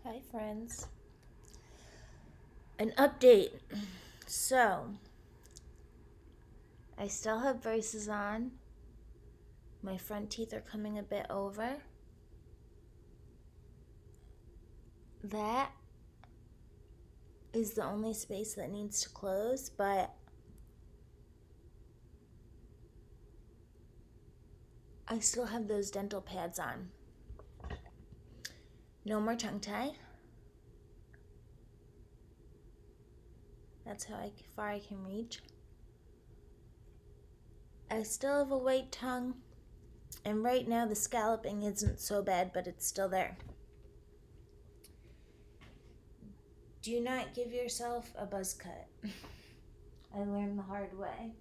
Hi, friends. An update. So, I still have braces on. My front teeth are coming a bit over. That is the only space that needs to close, but I still have those dental pads on. No more tongue tie. That's how far I can reach. I still have a white tongue, and right now the scalloping isn't so bad, but it's still there. Do not give yourself a buzz cut. I learned the hard way.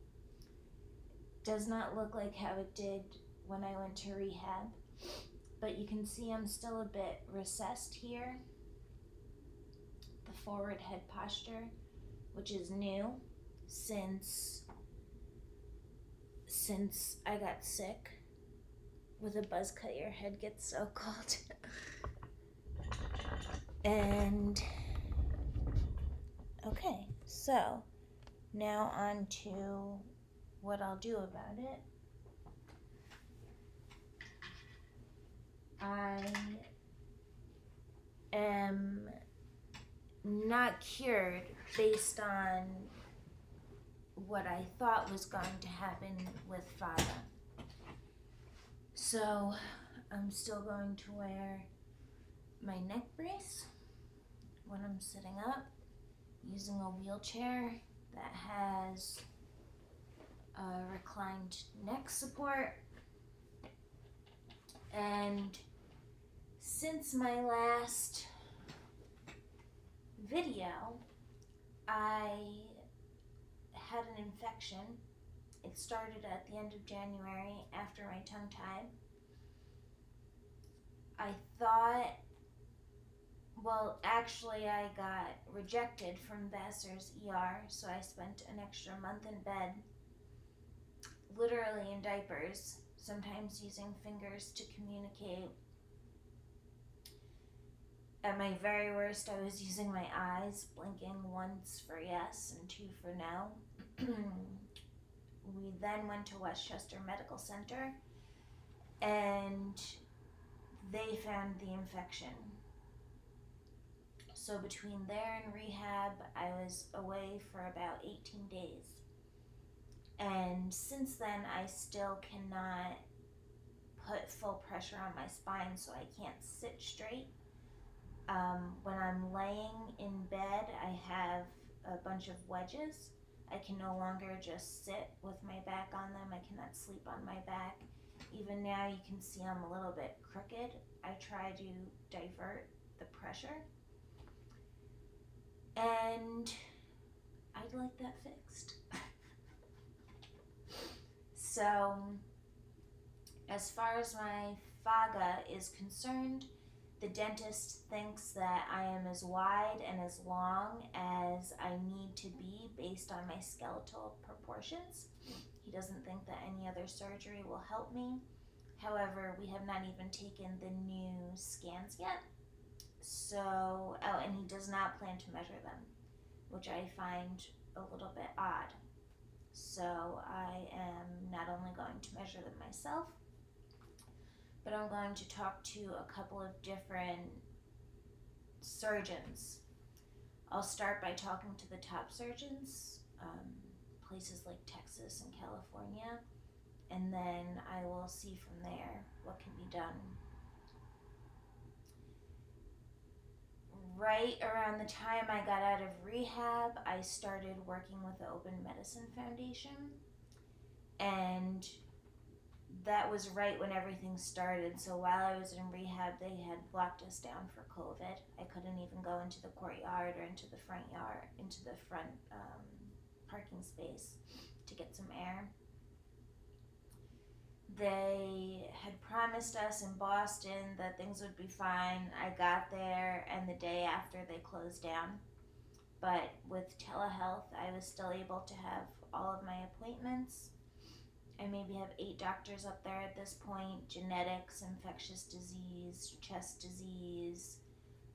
Does not look like how it did when I went to rehab, but you can see I'm still a bit recessed here. The forward head posture, which is new since I got sick. With a buzz cut, your head gets so cold. And okay, so now on to what I'll do about it. I am not cured based on what I thought was going to happen with Fada. So I'm still going to wear my neck brace when I'm sitting up, using a wheelchair that has a reclined neck support. And since my last video, I had an infection. It started at the end of January after my tongue tied. I thought, actually I got rejected from Vassar's ER, so I spent an extra month in bed, literally in diapers, sometimes using fingers to communicate. At my very worst, I was using my eyes, blinking once for yes and two for no. We then went to Westchester Medical Center, and they found the infection. So between there and rehab, I was away for about 18 days. And since then, I still cannot put full pressure on my spine, so I can't sit straight. When I'm laying in bed, I have a bunch of wedges. I can no longer just sit with my back on them. I cannot sleep on my back. Even now, you can see I'm a little bit crooked. I try to divert the pressure. And I'd like that fixed. So, as far as my FAGA is concerned, the dentist thinks that I am as wide and as long as I need to be based on my skeletal proportions. He doesn't think that any other surgery will help me. However, we have not even taken the new scans yet. So, and he does not plan to measure them, which I find a little bit odd. So I am not only going to measure them myself, but I'm going to talk to a couple of different surgeons. I'll start by talking to the top surgeons, places like Texas and California, and then I will see from there what can be done. Right around the time I got out of rehab, I started working with the Open Medicine Foundation, and that was right when everything started. So while I was in rehab, they had locked us down for COVID. I couldn't even go into the courtyard or into the front yard, into the front parking space to get some air. They had promised us in Boston that things would be fine. I got there, and the day after they closed down. But with telehealth, I was still able to have all of my appointments. I maybe have 8 doctors up there at this point: genetics, infectious disease, chest disease,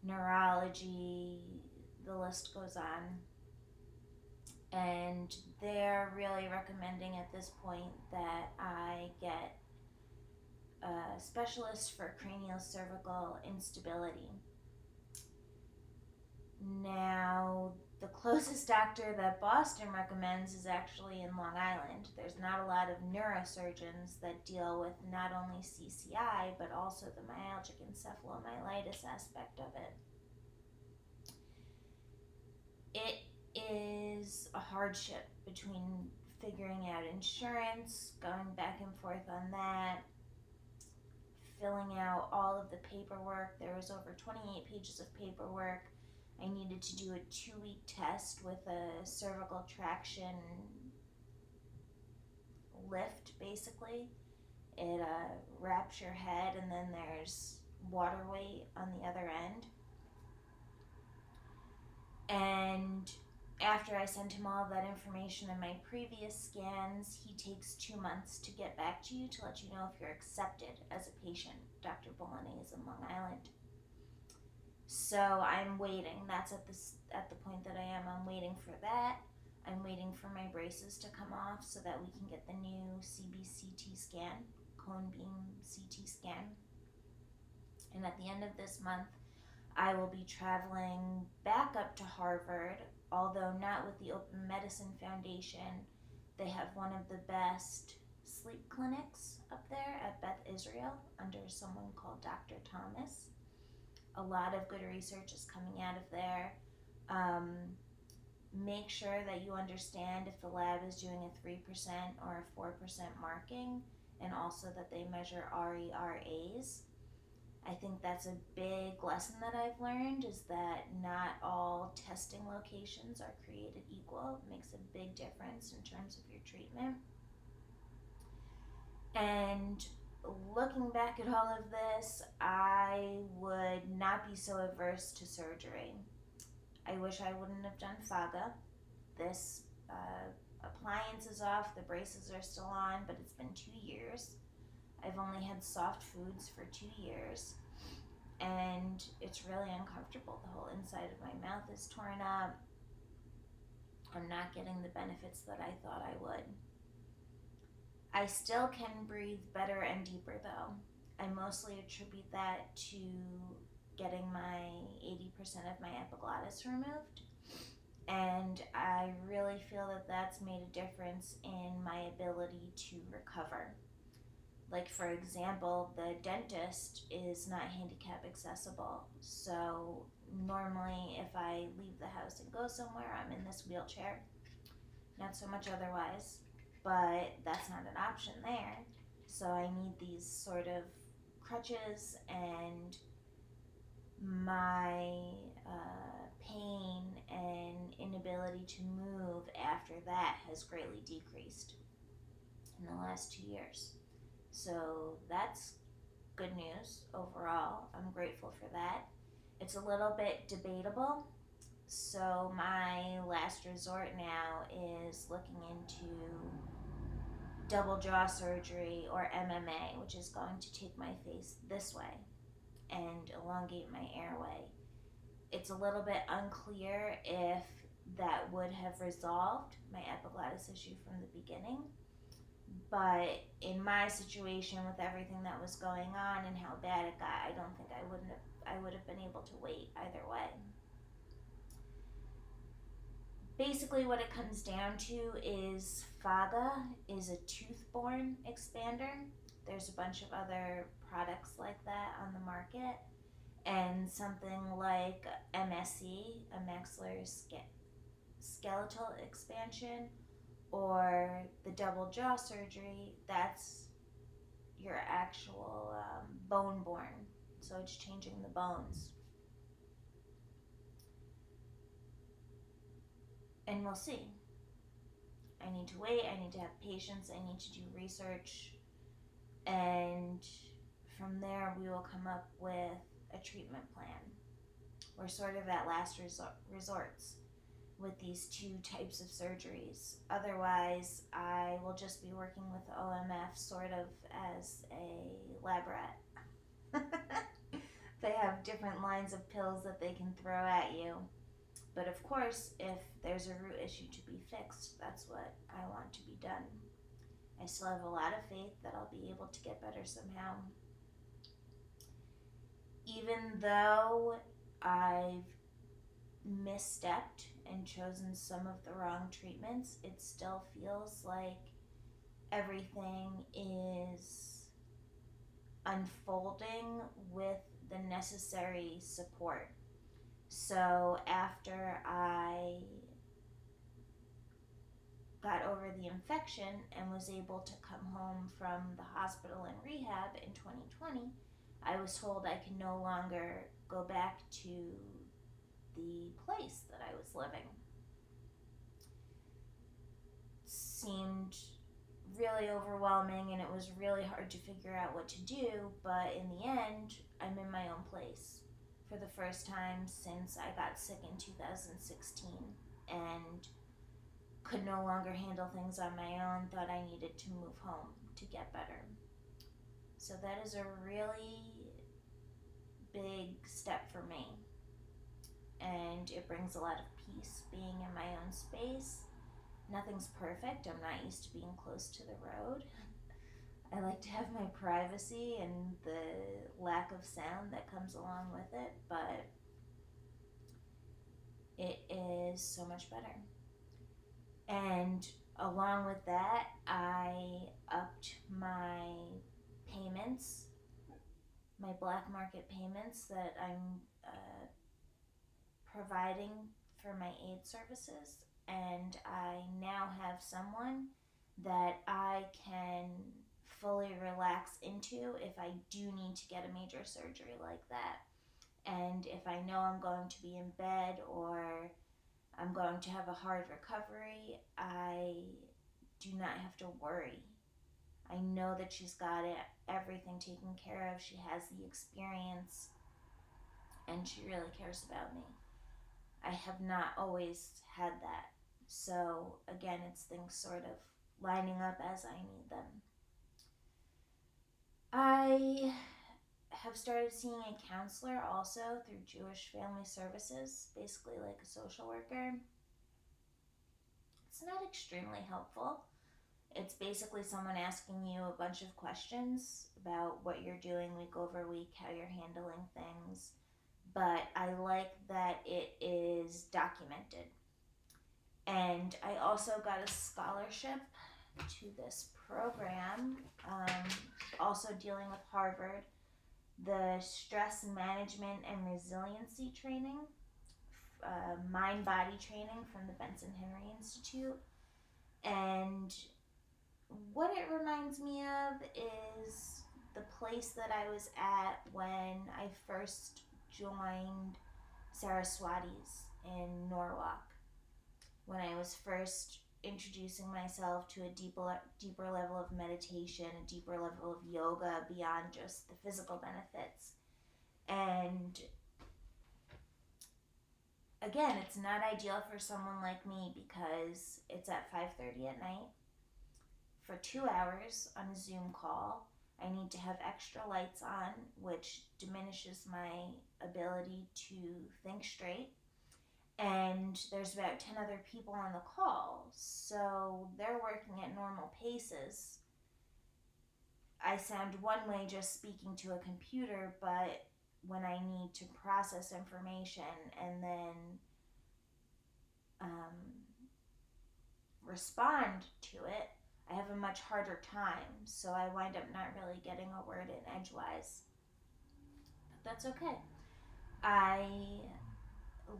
neurology, the list goes on. And they're really recommending at this point that I get a specialist for cranial cervical instability. Now, the closest doctor that Boston recommends is actually in Long Island. There's not a lot of neurosurgeons that deal with not only CCI but also the myalgic encephalomyelitis aspect of it. It is a hardship between figuring out insurance, going back and forth on that, filling out all of the paperwork. There was over 28 pages of paperwork. I needed to do a 2-week test with a cervical traction lift, basically. It wraps your head, and then there's water weight on the other end. And after I sent him all of that information and my previous scans, he takes 2 months to get back to you to let you know if you're accepted as a patient. Dr. Bolognese in Long Island. So I'm waiting. That's at the point that I am. I'm waiting for that. I'm waiting for my braces to come off so that we can get the new CBCT scan, cone beam CT scan. And at the end of this month, I will be traveling back up to Harvard, although not with the Open Medicine Foundation. They have one of the best sleep clinics up there at Beth Israel under someone called Dr. Thomas. A lot of good research is coming out of there. Make sure that you understand if the lab is doing a 3% or a 4% marking, and also that they measure RERAs. I think that's a big lesson that I've learned, is that not all testing locations are created equal. It makes a big difference in terms of your treatment. And looking back at all of this, I would not be so averse to surgery. I wish I wouldn't have done FAGA. This appliance is off, the braces are still on, but it's been 2 years. I've only had soft foods for 2 years, and it's really uncomfortable. The whole inside of my mouth is torn up. I'm not getting the benefits that I thought I would. I still can breathe better and deeper though. I mostly attribute that to getting my 80% of my epiglottis removed. And I really feel that that's made a difference in my ability to recover. Like, for example, the dentist is not handicap accessible. So normally if I leave the house and go somewhere, I'm in this wheelchair. Not so much otherwise, but that's not an option there. So I need these sort of crutches, and my pain and inability to move after that has greatly decreased in the last 2 years. So that's good news overall. I'm grateful for that. It's a little bit debatable. So my last resort now is looking into double jaw surgery, or MMA, which is going to take my face this way and elongate my airway. It's a little bit unclear if that would have resolved my epiglottis issue from the beginning. But in my situation, with everything that was going on and how bad it got, I don't think I would have been able to wait either way. Basically what it comes down to is FAGA is a tooth-borne expander. There's a bunch of other products like that on the market. And something like MSE, a maxillary skeletal expansion, or the double jaw surgery, that's your actual bone-borne. So it's changing the bones. And we'll see. I need to wait, I need to have patience, I need to do research, and from there we will come up with a treatment plan. We're sort of at last resorts with these 2 types of surgeries. Otherwise, I will just be working with OMF sort of as a lab rat. They have different lines of pills that they can throw at you. But of course, if there's a root issue to be fixed, that's what I want to be done. I still have a lot of faith that I'll be able to get better somehow. Even though I've misstepped and chosen some of the wrong treatments, it still feels like everything is unfolding with the necessary support. So after I got over the infection and was able to come home from the hospital and rehab in 2020, I was told I could no longer go back to the place that I was living. It seemed really overwhelming and it was really hard to figure out what to do, but in the end, I'm in my own place for the first time since I got sick in 2016 and could no longer handle things on my own, thought I needed to move home to get better. So that is a really big step for me. And it brings a lot of peace being in my own space. Nothing's perfect. I'm not used to being close to the road. I like to have my privacy and the lack of sound that comes along with it, but it is so much better. And along with that, I upped my payments, my black market payments that I'm providing for my aid services. And I now have someone that I can fully relax into if I do need to get a major surgery like that. And if I know I'm going to be in bed or I'm going to have a hard recovery, I do not have to worry. I know that she's got everything taken care of. She has the experience and she really cares about me. I have not always had that. So again, it's things sort of lining up as I need them. I have started seeing a counselor also through Jewish Family Services, basically like a social worker. It's not extremely helpful. It's basically someone asking you a bunch of questions about what you're doing week over week, how you're handling things. But I like that it is documented. And I also got a scholarship to this program, also dealing with Harvard, the stress management and resiliency training, mind-body training from the Benson Henry Institute. And what it reminds me of is the place that I was at when I first joined Saraswati's in Norwalk, when I was first introducing myself to a deeper level of meditation, a deeper level of yoga beyond just the physical benefits. And again, it's not ideal for someone like me because it's at 5:30 at night for 2 hours on a Zoom call. I need to have extra lights on, which diminishes my ability to think straight. And there's about 10 other people on the call, so they're working at normal paces. I sound one way just speaking to a computer, but when I need to process information and then respond to it, I have a much harder time, so I wind up not really getting a word in edgewise. But that's okay. I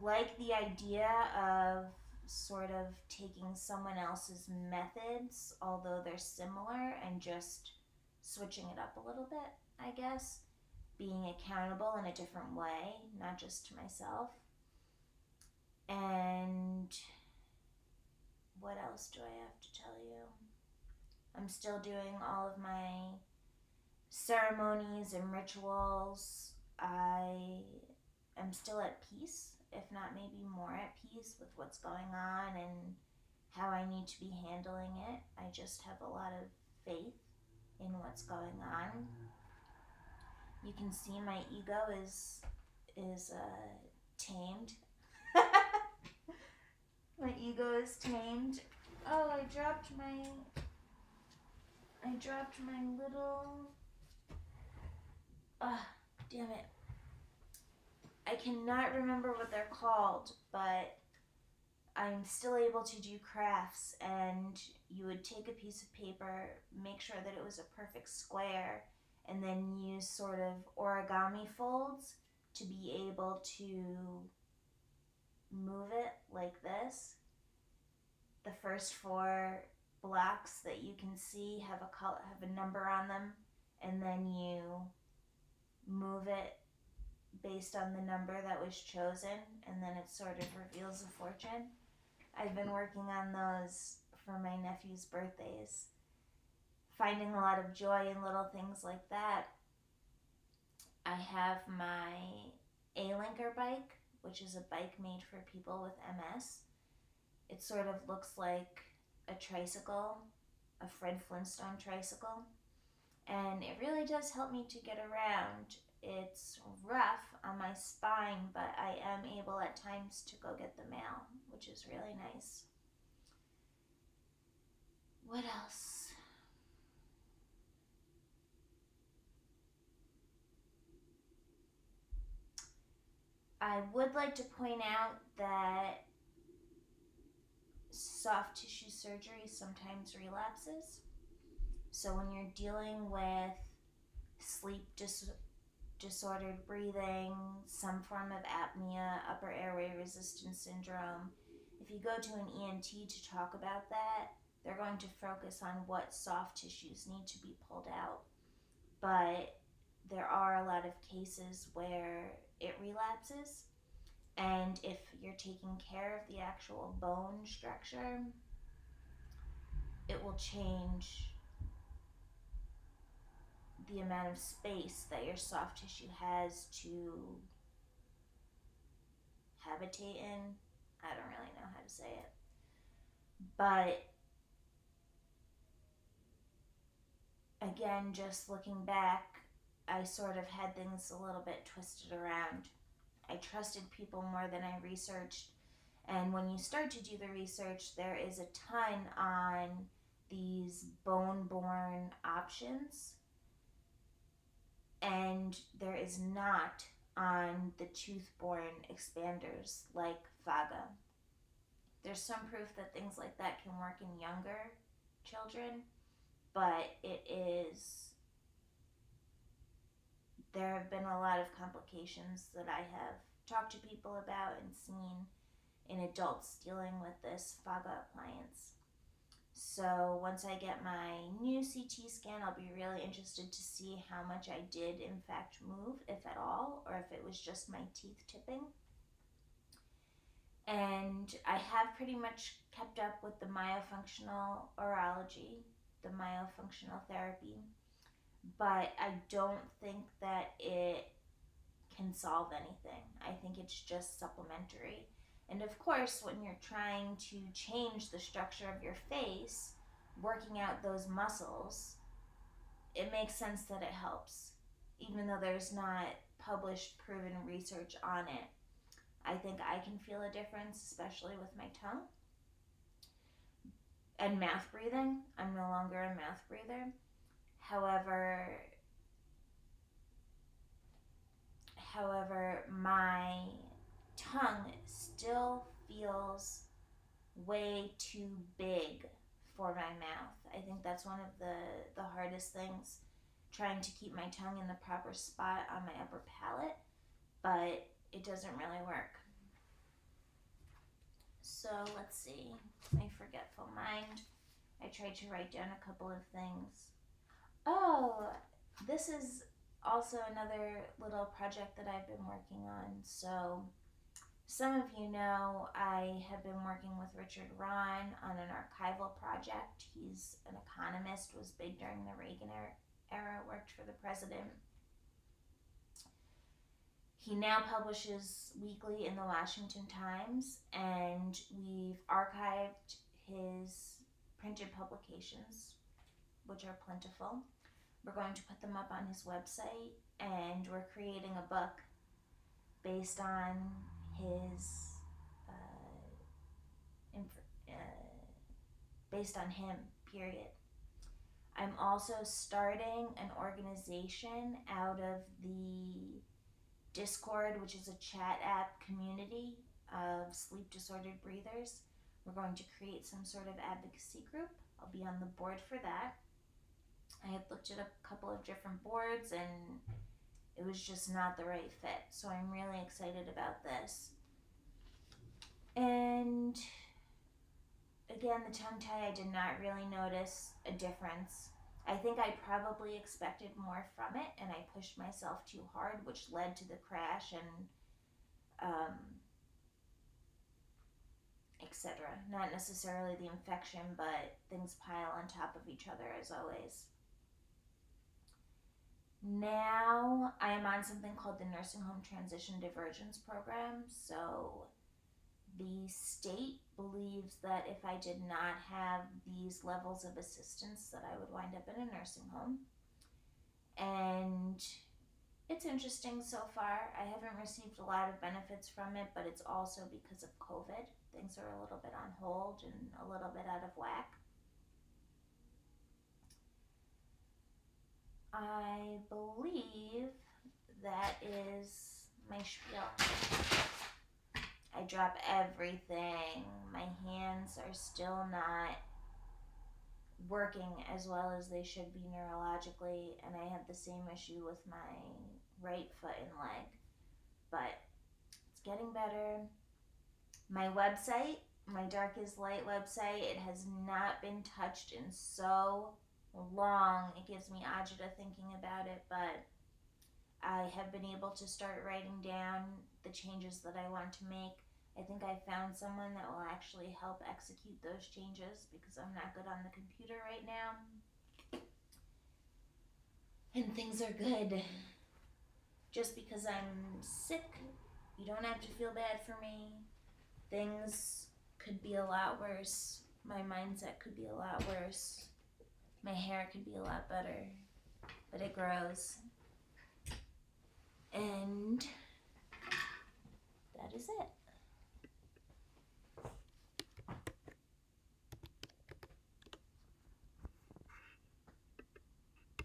like the idea of sort of taking someone else's methods, although they're similar, and just switching it up a little bit, I guess. Being accountable in a different way, not just to myself. And what else do I have to tell you? I'm still doing all of my ceremonies and rituals. I am still at peace, if not maybe more at peace with what's going on and how I need to be handling it. I just have a lot of faith in what's going on. You can see my ego is tamed. My ego is tamed. Oh, I dropped my little. Damn it. I cannot remember what they're called, but I'm still able to do crafts, and you would take a piece of paper, make sure that it was a perfect square, and then use sort of origami folds to be able to move it like this. The first 4 blocks that you can see have a number on them, and then you move it based on the number that was chosen, and then it sort of reveals a fortune. I've been working on those for my nephew's birthdays, finding a lot of joy in little things like that. I have my A-Linker bike, which is a bike made for people with MS. It sort of looks like a tricycle, a Fred Flintstone tricycle, and it really does help me to get around. It's rough on my spine, but I am able at times to go get the mail, which is really nice. What else? I would like to point out that soft tissue surgery sometimes relapses. So when you're dealing with sleep disordered breathing, some form of apnea, upper airway resistance syndrome, if you go to an ENT to talk about that, they're going to focus on what soft tissues need to be pulled out. But there are a lot of cases where it relapses, and if you're taking care of the actual bone structure, it will change the amount of space that your soft tissue has to habitate in. I don't really know how to say it. But again, just looking back, I sort of had things a little bit twisted around. I trusted people more than I researched. And when you start to do the research, there is a ton on these bone-borne options, and there is not on the tooth-borne expanders like FAGA. There's some proof that things like that can work in younger children, but there have been a lot of complications that I have talked to people about and seen in adults dealing with this FAGA appliance. So once I get my new CT scan, I'll be really interested to see how much I did in fact move, if at all, or if it was just my teeth tipping. And I have pretty much kept up with the myofunctional urology, the myofunctional therapy, but I don't think that it can solve anything. I think it's just supplementary. And of course, when you're trying to change the structure of your face, working out those muscles, it makes sense that it helps, even though there's not published, proven research on it. I think I can feel a difference, especially with my tongue. And mouth breathing. I'm no longer a mouth breather. However, my tongue still feels way too big for my mouth. I think that's one of the hardest things, trying to keep my tongue in the proper spot on my upper palate, but it doesn't really work. So let's see, my forgetful mind. I tried to write down a couple of things. Oh, this is also another little project that I've been working on. So some of you know I have been working with Richard Rahn on an archival project. He's an economist, was big during the Reagan era, worked for the president. He now publishes weekly in the Washington Times, and we've archived his printed publications, which are plentiful. We're going to put them up on his website. and we're creating a book based on his based on him, period. I'm also starting an organization out of the Discord, which is a chat app community of sleep disordered breathers. We're going to create some sort of advocacy group. I'll be on the board for that. I had looked at a couple of different boards and it was just not the right fit. So I'm really excited about this. And again, the tongue tie, I did not really notice a difference. I think I probably expected more from it and I pushed myself too hard, which led to the crash and etc. Not necessarily the infection, but things pile on top of each other as always. Now I am on something called the Nursing Home Transition Divergence Program. So the state believes that if I did not have these levels of assistance that I would wind up in a nursing home. And it's interesting so far. I haven't received a lot of benefits from it, but it's also because of COVID. Things are a little bit on hold and a little bit out of whack. I believe that is my spiel. I drop everything. My hands are still not working as well as they should be neurologically, and I had the same issue with my right foot and leg. But it's getting better. My website, my Dark is Light website, it has not been touched in so long. It gives me agita thinking about it, but I have been able to start writing down the changes that I want to make. I think I found someone that will actually help execute those changes because I'm not good on the computer right now. And things are good. Just because I'm sick, you don't have to feel bad for me. Things could be a lot worse. My mindset could be a lot worse. My hair could be a lot better. But it grows. And